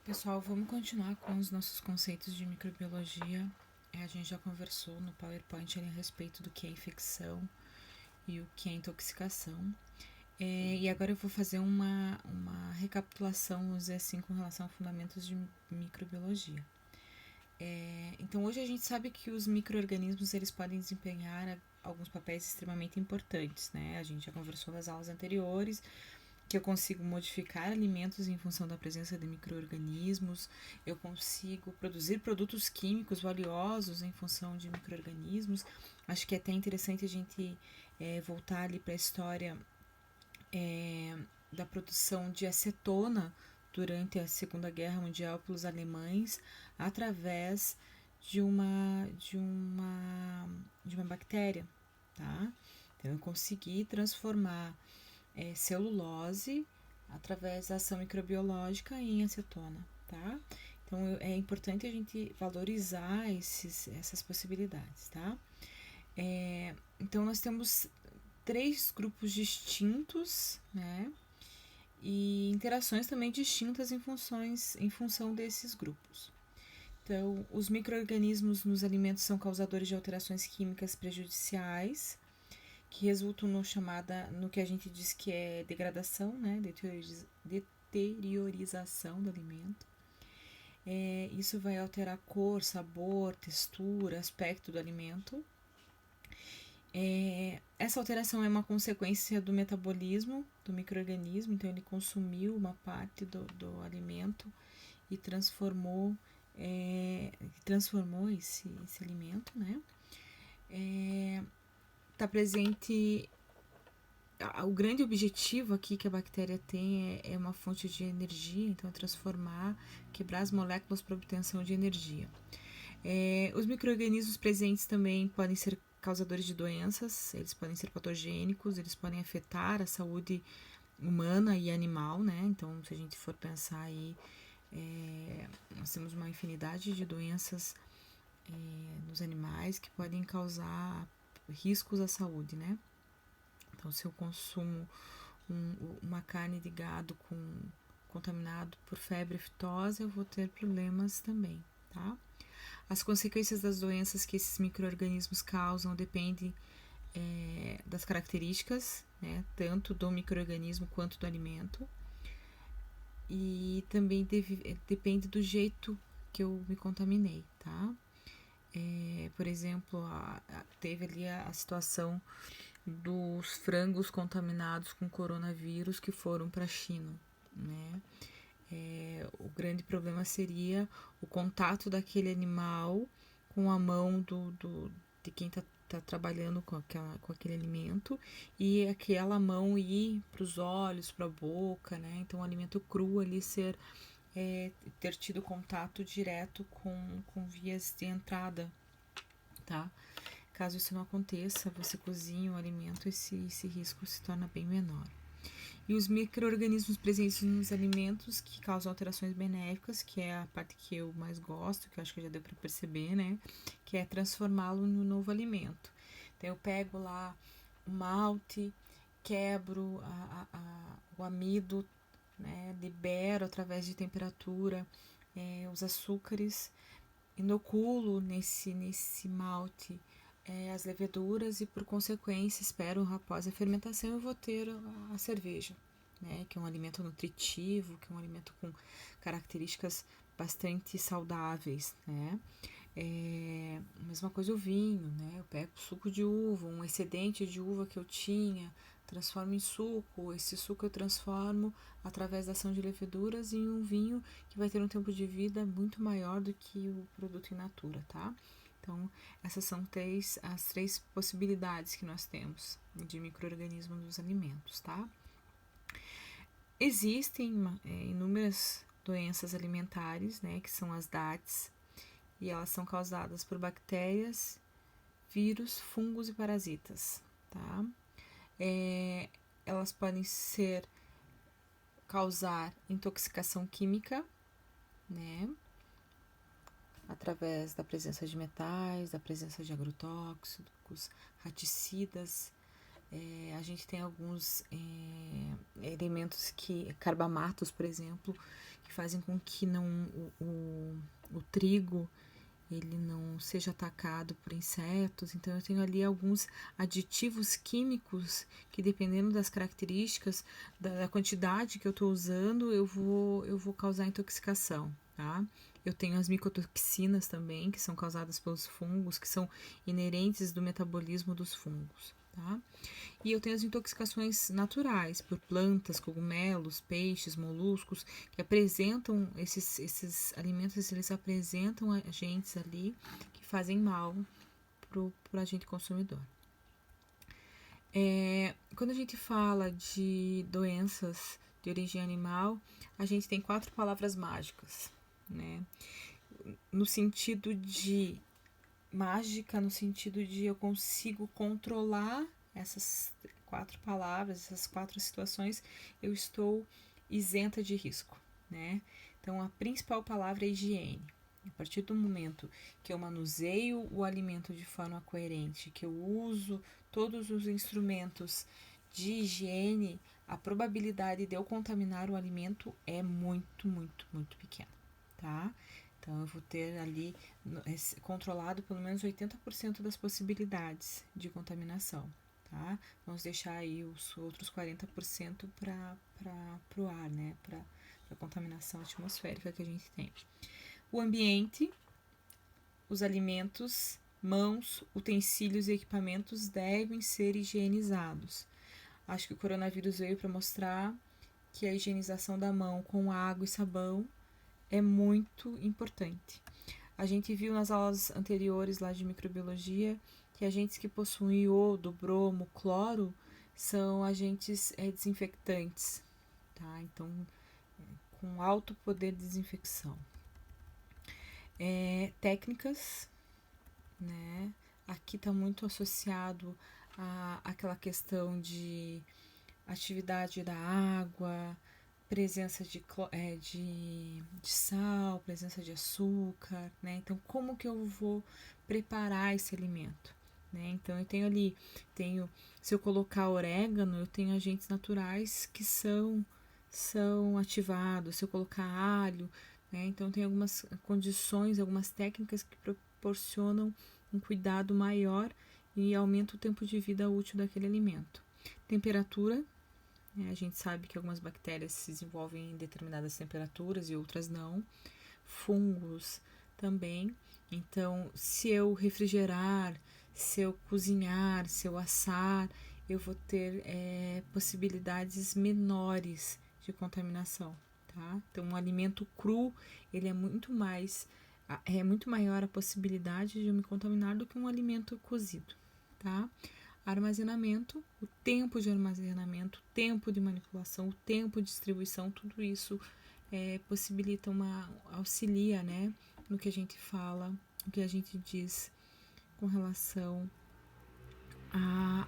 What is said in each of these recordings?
Pessoal, vamos continuar com os nossos conceitos de microbiologia. A gente já conversou no PowerPoint ali a respeito do que é infecção e o que é intoxicação. E agora eu vou fazer uma recapitulação, vamos dizer assim, com relação a fundamentos de microbiologia. Então, hoje a gente sabe que os micro-organismos eles podem desempenhar alguns papéis extremamente importantes, né? A gente já conversou nas aulas anteriores que eu consigo modificar alimentos em função da presença de micro-organismos, eu consigo produzir produtos químicos valiosos em função de micro-organismos. Acho que é até interessante a gente voltar ali para a história da produção de acetona durante a Segunda Guerra Mundial pelos alemães através de uma bactéria, tá? Então eu consegui transformar celulose através da ação microbiológica em acetona, tá? Então é importante a gente valorizar essas possibilidades, tá? Então nós temos 3 grupos distintos, né? E interações também distintas em função desses grupos. Então, os micro-organismos nos alimentos são causadores de alterações químicas prejudiciais, que resultam no que a gente diz que é degradação, né? Deteriorização do alimento. Isso vai alterar cor, sabor, textura, aspecto do alimento. Essa alteração é uma consequência do metabolismo do microorganismo, então ele consumiu uma parte do alimento e transformou esse alimento, né? Está presente. O grande objetivo aqui que a bactéria tem é uma fonte de energia, então é transformar, quebrar as moléculas para obtenção de energia. Os micro-organismos presentes também podem ser causadores de doenças, eles podem ser patogênicos, eles podem afetar a saúde humana e animal, né? Então, se a gente for pensar aí, nós temos uma infinidade de doenças nos animais que podem causar riscos à saúde, né? Então, se eu consumo uma carne de gado contaminado por febre aftosa, eu vou ter problemas também, tá? As consequências das doenças que esses micro-organismos causam dependem das características, né, tanto do micro-organismo quanto do alimento. E também depende do jeito que eu me contaminei, tá? Por exemplo, teve ali a situação dos frangos contaminados com coronavírus que foram para a China, né? O grande problema seria o contato daquele animal com a mão de quem está trabalhando com aquele alimento e aquela mão ir para os olhos, para a boca, né? Então o alimento cru ali ter tido contato direto com vias de entrada, tá? Caso isso não aconteça, você cozinha o alimento, esse risco se torna bem menor. E os micro-organismos presentes nos alimentos que causam alterações benéficas, que é a parte que eu mais gosto, que eu acho que já deu para perceber, né? Que é transformá-lo no novo alimento. Então eu pego lá o malte, quebro o amido, né? Libero através de temperatura os açúcares, inoculo nesse malte as leveduras e, por consequência, espero após a fermentação eu vou ter a cerveja, né, que é um alimento nutritivo, que é um alimento com características bastante saudáveis, né. A mesma coisa o vinho, né, eu pego suco de uva, um excedente de uva que eu tinha, transformo em suco, esse suco eu transformo através da ação de leveduras em um vinho que vai ter um tempo de vida muito maior do que o produto in natura, tá? Então, essas são as 3 possibilidades que nós temos de micro-organismos nos alimentos, tá? Existem inúmeras doenças alimentares, né, que são as DATs, e elas são causadas por bactérias, vírus, fungos e parasitas, tá? Elas podem causar intoxicação química, né? Através da presença de metais, da presença de agrotóxicos, raticidas, A gente tem alguns elementos carbamatos, por exemplo, que fazem com que o trigo ele não seja atacado por insetos. Então eu tenho ali alguns aditivos químicos que, dependendo das características, da quantidade que eu estou usando, eu vou causar intoxicação, tá? Eu tenho as micotoxinas também, que são causadas pelos fungos, que são inerentes do metabolismo dos fungos, tá? E eu tenho as intoxicações naturais, por plantas, cogumelos, peixes, moluscos, que apresentam, esses alimentos, eles apresentam agentes ali que fazem mal para o agente consumidor. Quando a gente fala de doenças de origem animal, a gente tem 4 palavras mágicas, né? No sentido de mágica, no sentido de eu consigo controlar essas 4 palavras, essas 4 situações, eu estou isenta de risco, né? Então, a principal palavra é higiene. A partir do momento que eu manuseio o alimento de forma coerente, que eu uso todos os instrumentos de higiene, a probabilidade de eu contaminar o alimento é muito, muito, muito pequena, tá? Então, eu vou ter ali controlado pelo menos 80% das possibilidades de contaminação, tá? Vamos deixar aí os outros 40% para o ar, né? Para a contaminação atmosférica que a gente tem. O ambiente, os alimentos, mãos, utensílios e equipamentos devem ser higienizados. Acho que o coronavírus veio para mostrar que a higienização da mão com água e sabão é muito importante. A gente viu nas aulas anteriores lá de microbiologia que agentes que possuem iodo, bromo, cloro são agentes desinfectantes, tá? Então, com alto poder de desinfecção. Técnicas, né? Aqui está muito associado àquela questão de atividade da água, presença de sal, presença de açúcar, né? Então, como que eu vou preparar esse alimento, né? Então, eu tenho ali, se eu colocar orégano, eu tenho agentes naturais que são ativados. Se eu colocar alho, né? Então, tem algumas condições, algumas técnicas que proporcionam um cuidado maior e aumenta o tempo de vida útil daquele alimento. Temperatura. A gente sabe que algumas bactérias se desenvolvem em determinadas temperaturas e outras não. Fungos também. Então, se eu refrigerar, se eu cozinhar, se eu assar, eu vou ter possibilidades menores de contaminação, tá? Então, um alimento cru, ele é muito maior a possibilidade de eu me contaminar do que um alimento cozido, tá? Armazenamento, o tempo de armazenamento, o tempo de manipulação, o tempo de distribuição, tudo isso possibilita auxilia, né, no que a gente fala, no que a gente diz com relação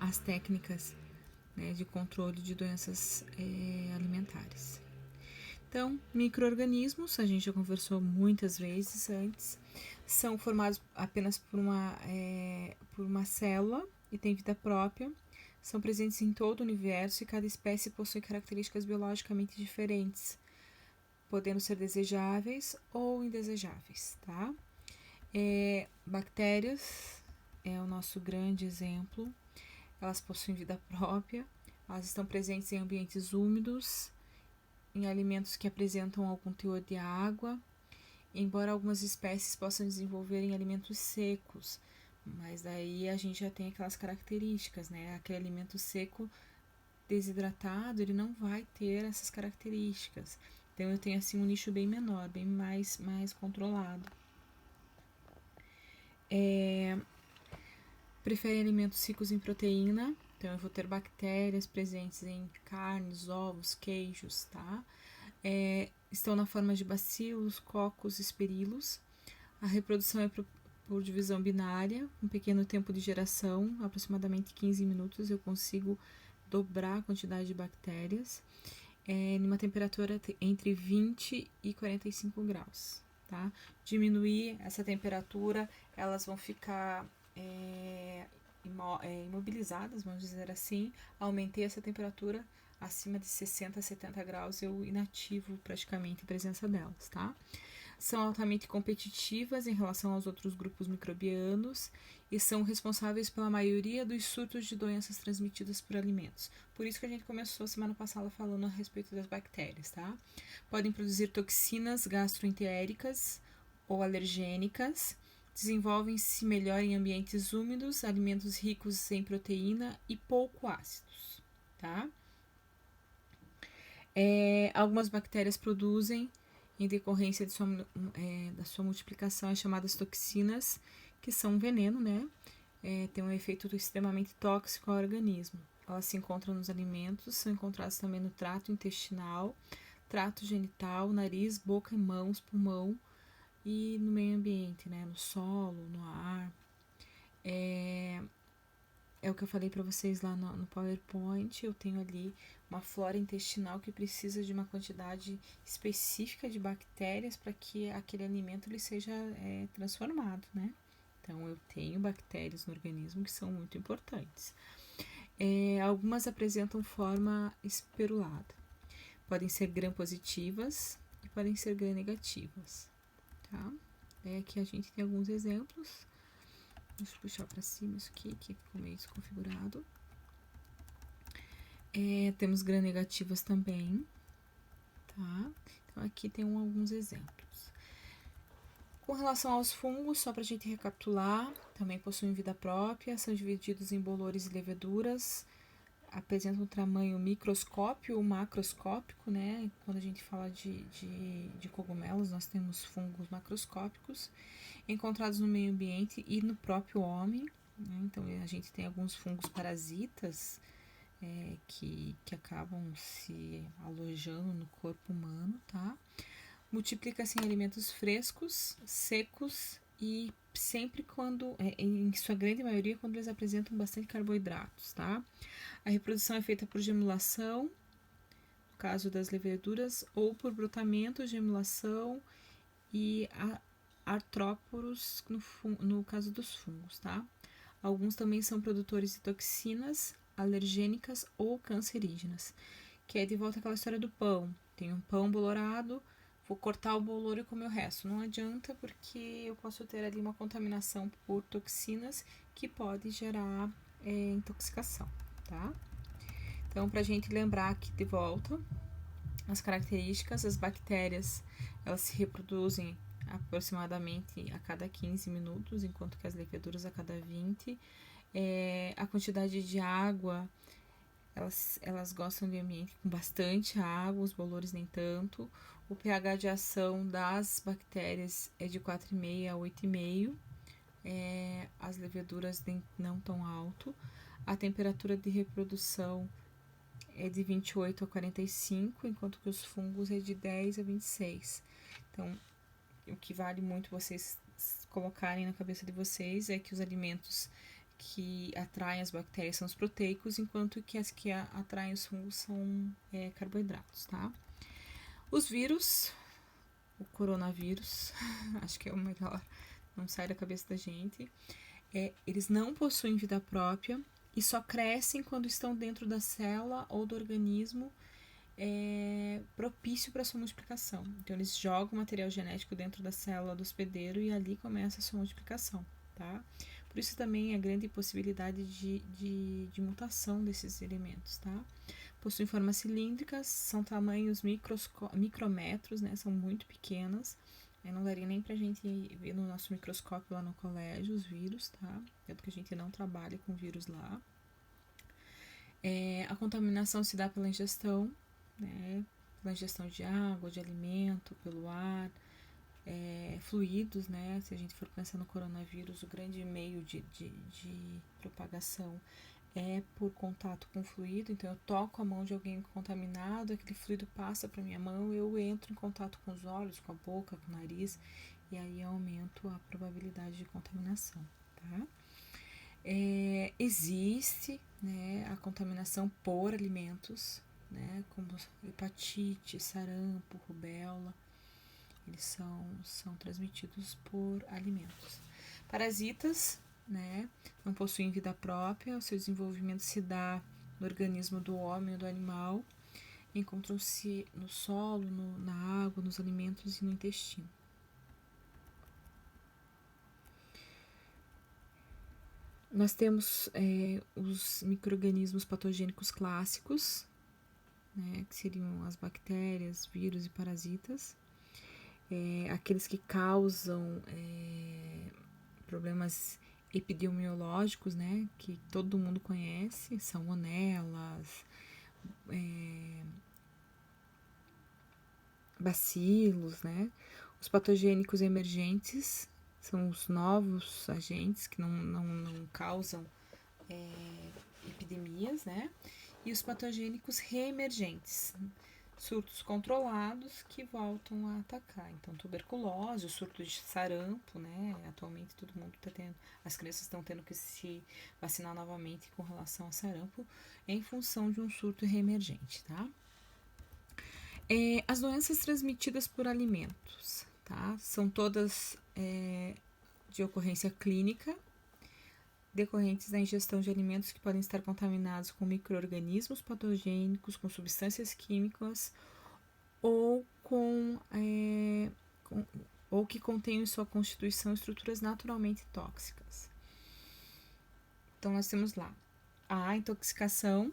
às técnicas, né, de controle de doenças alimentares. Então, micro-organismos, a gente já conversou muitas vezes antes, são formados apenas por uma célula e têm vida própria, são presentes em todo o universo e cada espécie possui características biologicamente diferentes, podendo ser desejáveis ou indesejáveis, tá? Bactérias é o nosso grande exemplo, elas possuem vida própria, elas estão presentes em ambientes úmidos, em alimentos que apresentam algum teor de água, embora algumas espécies possam desenvolver em alimentos secos, mas daí a gente já tem aquelas características, né? Aquele alimento seco desidratado, ele não vai ter essas características. Então eu tenho assim um nicho bem menor, bem mais controlado. Prefere alimentos ricos em proteína, então eu vou ter bactérias presentes em carnes, ovos, queijos, tá? Estão na forma de bacilos, cocos, espirilos. A reprodução é por divisão binária, um pequeno tempo de geração, aproximadamente 15 minutos, eu consigo dobrar a quantidade de bactérias, numa temperatura entre 20 e 45 graus, tá? Diminuir essa temperatura, elas vão ficar imobilizadas, vamos dizer assim, aumentei essa temperatura acima de 60 a 70 graus, eu inativo praticamente a presença delas, tá? São altamente competitivas em relação aos outros grupos microbianos e são responsáveis pela maioria dos surtos de doenças transmitidas por alimentos. Por isso que a gente começou semana passada falando a respeito das bactérias, tá? Podem produzir toxinas gastroentéricas ou alergênicas, desenvolvem-se melhor em ambientes úmidos, alimentos ricos em proteína e pouco ácidos, tá? Algumas bactérias produzem, em decorrência da sua multiplicação, as chamadas toxinas, que são um veneno, né? Tem um efeito extremamente tóxico ao organismo. Elas se encontram nos alimentos, são encontradas também no trato intestinal, trato genital, nariz, boca, mãos, pulmão e no meio ambiente, né? No solo, no ar. É o que eu falei para vocês lá no PowerPoint. Eu tenho ali uma flora intestinal que precisa de uma quantidade específica de bactérias para que aquele alimento ele seja transformado, né? Então, eu tenho bactérias no organismo que são muito importantes. Algumas apresentam forma esperulada. Podem ser gram-positivas e podem ser gram-negativas, tá? Aqui a gente tem alguns exemplos. Deixa eu puxar para cima isso aqui, que ficou meio desconfigurado. Temos gram-negativas também, tá? Então, aqui tem alguns exemplos. Com relação aos fungos, só para a gente recapitular, também possuem vida própria, são divididos em bolores e leveduras, apresentam um tamanho microscópio ou macroscópico, né? Quando a gente fala de cogumelos, nós temos fungos macroscópicos, encontrados no meio ambiente e no próprio homem, né? Então, a gente tem alguns fungos parasitas que acabam se alojando no corpo humano, tá? Multiplica-se em alimentos frescos, secos e sempre quando, em sua grande maioria, quando eles apresentam bastante carboidratos, tá? A reprodução é feita por gemulação, no caso das leveduras, ou por brotamento, gemulação e artróporos, no caso dos fungos, tá? Alguns também são produtores de toxinas alergênicas ou cancerígenas, que é de volta àquela história do pão. Tem um pão bolorado, vou cortar o bolor e comer o resto. Não adianta, porque eu posso ter ali uma contaminação por toxinas que pode gerar intoxicação, tá? Então, para a gente lembrar aqui de volta as características, as bactérias, elas se reproduzem aproximadamente a cada 15 minutos, enquanto que as leveduras a cada 20. A quantidade de água, elas gostam de ambiente com bastante água, os bolores nem tanto. O pH de ação das bactérias é de 4,5 a 8,5. As leveduras não tão alto. A temperatura de reprodução é de 28 a 45, enquanto que os fungos é de 10 a 26. Então, o que vale muito vocês colocarem na cabeça de vocês é que os alimentos que atraem as bactérias são os proteicos, enquanto que as que atraem os fungos são carboidratos, tá? Os vírus, o coronavírus, acho que é o melhor, não sai da cabeça da gente. Eles não possuem vida própria e só crescem quando estão dentro da célula ou do organismo propício para sua multiplicação. Então, eles jogam material genético dentro da célula do hospedeiro e ali começa a sua multiplicação, tá? Por isso também a grande possibilidade de mutação desses elementos, tá? Possuem formas cilíndricas, são tamanhos micrometros, né? São muito pequenas. Não daria nem pra gente ver no nosso microscópio lá no colégio os vírus, tá? Tanto que a gente não trabalha com vírus lá. A contaminação se dá pela ingestão, né? Pela ingestão de água, de alimento, pelo ar, fluidos, né? Se a gente for pensar no coronavírus, o grande meio de propagação é por contato com fluido. Então, eu toco a mão de alguém contaminado, aquele fluido passa para minha mão, eu entro em contato com os olhos, com a boca, com o nariz, e aí aumento a probabilidade de contaminação, tá? Existe, né, a contaminação por alimentos, né, como hepatite, sarampo, rubéola, eles são transmitidos por alimentos. Parasitas, né? Não possuem vida própria, o seu desenvolvimento se dá no organismo do homem ou do animal, encontram-se no solo, na água, nos alimentos e no intestino. Nós temos os micro-organismos patogênicos clássicos, né, que seriam as bactérias, vírus e parasitas, aqueles que causam problemas epidemiológicos, né, que todo mundo conhece, salmonelas, bacilos, né? Os patogênicos emergentes são os novos agentes que não causam epidemias, né? E os patogênicos reemergentes, surtos controlados que voltam a atacar. Então, tuberculose, o surto de sarampo, né? Atualmente todo mundo está tendo, as crianças estão tendo que se vacinar novamente com relação a sarampo em função de um surto reemergente, tá? As doenças transmitidas por alimentos, tá? São todas de ocorrência clínica, decorrentes da ingestão de alimentos que podem estar contaminados com micro-organismos patogênicos, com substâncias químicas ou ou que contenham em sua constituição estruturas naturalmente tóxicas. Então, nós temos lá a intoxicação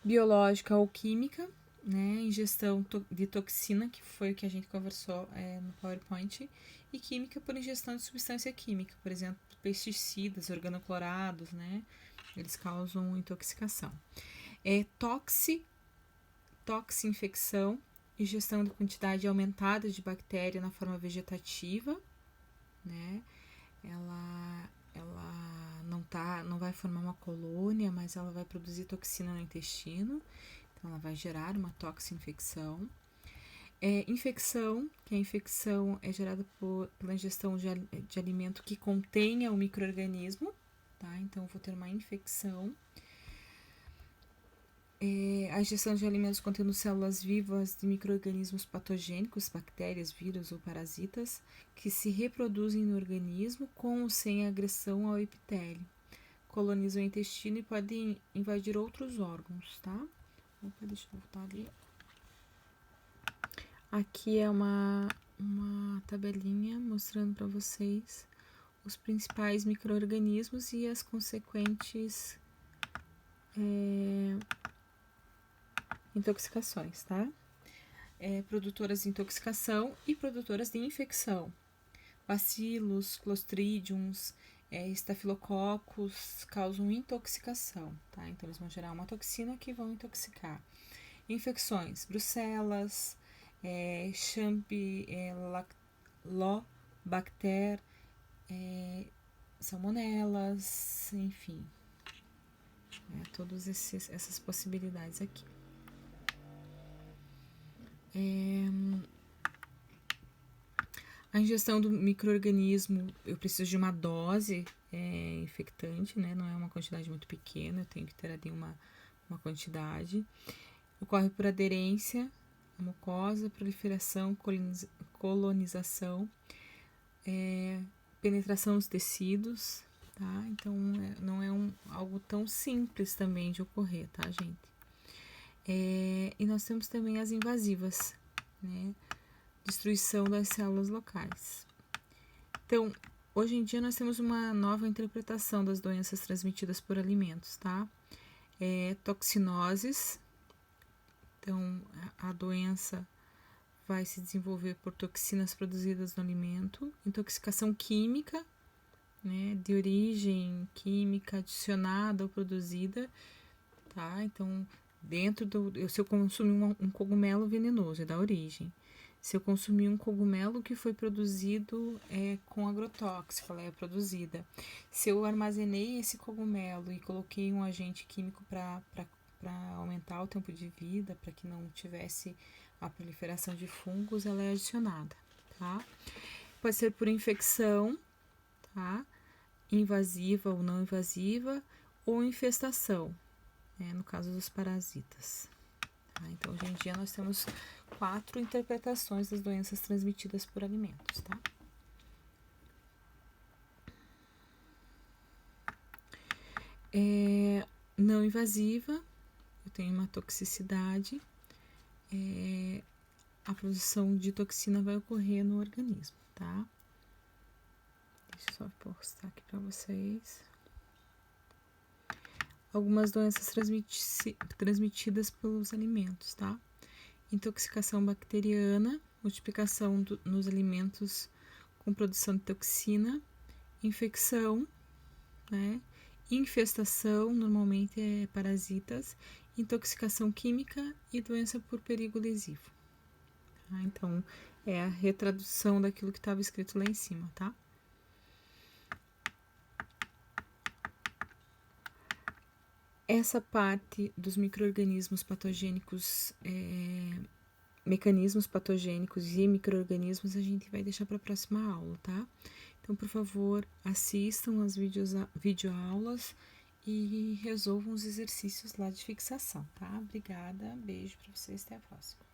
biológica ou química, né, ingestão de toxina, que foi o que a gente conversou no PowerPoint, e química por ingestão de substância química, por exemplo, pesticidas, organoclorados, né, eles causam intoxicação. Toxinfecção, ingestão de quantidade aumentada de bactéria na forma vegetativa, né, ela não vai formar uma colônia, mas ela vai produzir toxina no intestino, então ela vai gerar uma toxinfecção. Infecção, que a infecção é gerada pela ingestão de alimento que contenha o micro-organismo, tá? Então eu vou ter uma infecção. A ingestão de alimentos contendo células vivas de micro-organismos patogênicos, bactérias, vírus ou parasitas, que se reproduzem no organismo com ou sem agressão ao epitélio, colonizam o intestino e podem invadir outros órgãos, tá? Opa, deixa eu voltar ali. Aqui é uma tabelinha mostrando para vocês os principais micro-organismos e as consequentes intoxicações, tá? Produtoras de intoxicação e produtoras de infecção. Bacilos, clostridiums, estafilococos causam intoxicação, tá? Então, eles vão gerar uma toxina que vão intoxicar. Infecções, brucelas, Campylobacter, salmonelas, enfim, todas essas possibilidades aqui. A ingestão do micro-organismo, eu preciso de uma dose infectante, né? Não é uma quantidade muito pequena, eu tenho que ter ali uma quantidade. Ocorre por aderência à mucosa, proliferação, colonização, penetração dos tecidos, tá? Então, não é algo tão simples também de ocorrer, tá, gente? E nós temos também as invasivas, né? Destruição das células locais. Então, hoje em dia nós temos uma nova interpretação das doenças transmitidas por alimentos, tá? Toxinoses. Então, a doença vai se desenvolver por toxinas produzidas no alimento. Intoxicação química, né? De origem química adicionada ou produzida, tá? Então, se eu consumir um cogumelo venenoso, é da origem. Se eu consumir um cogumelo que foi produzido com agrotóxico, ela é produzida. Se eu armazenei esse cogumelo e coloquei um agente químico para aumentar o tempo de vida, para que não tivesse a proliferação de fungos, ela é adicionada, tá? Pode ser por infecção, tá? Invasiva ou não invasiva, ou infestação, né? No caso dos parasitas. Tá? Então, hoje em dia, nós temos 4 interpretações das doenças transmitidas por alimentos, tá? Não invasiva, eu tenho uma toxicidade, a produção de toxina vai ocorrer no organismo, tá? Deixa eu só postar aqui para vocês. Algumas doenças transmitidas pelos alimentos, tá? Intoxicação bacteriana, multiplicação nos alimentos com produção de toxina, infecção, né? Infestação, normalmente é parasitas, intoxicação química e doença por perigo lesivo. Tá? Então, é a retradução daquilo que estava escrito lá em cima, tá? Essa parte dos micro-organismos patogênicos, mecanismos patogênicos e micro-organismos, a gente vai deixar para a próxima aula, tá? Então, por favor, assistam as videoaulas e resolvam os exercícios lá de fixação, tá? Obrigada, beijo para vocês, até a próxima.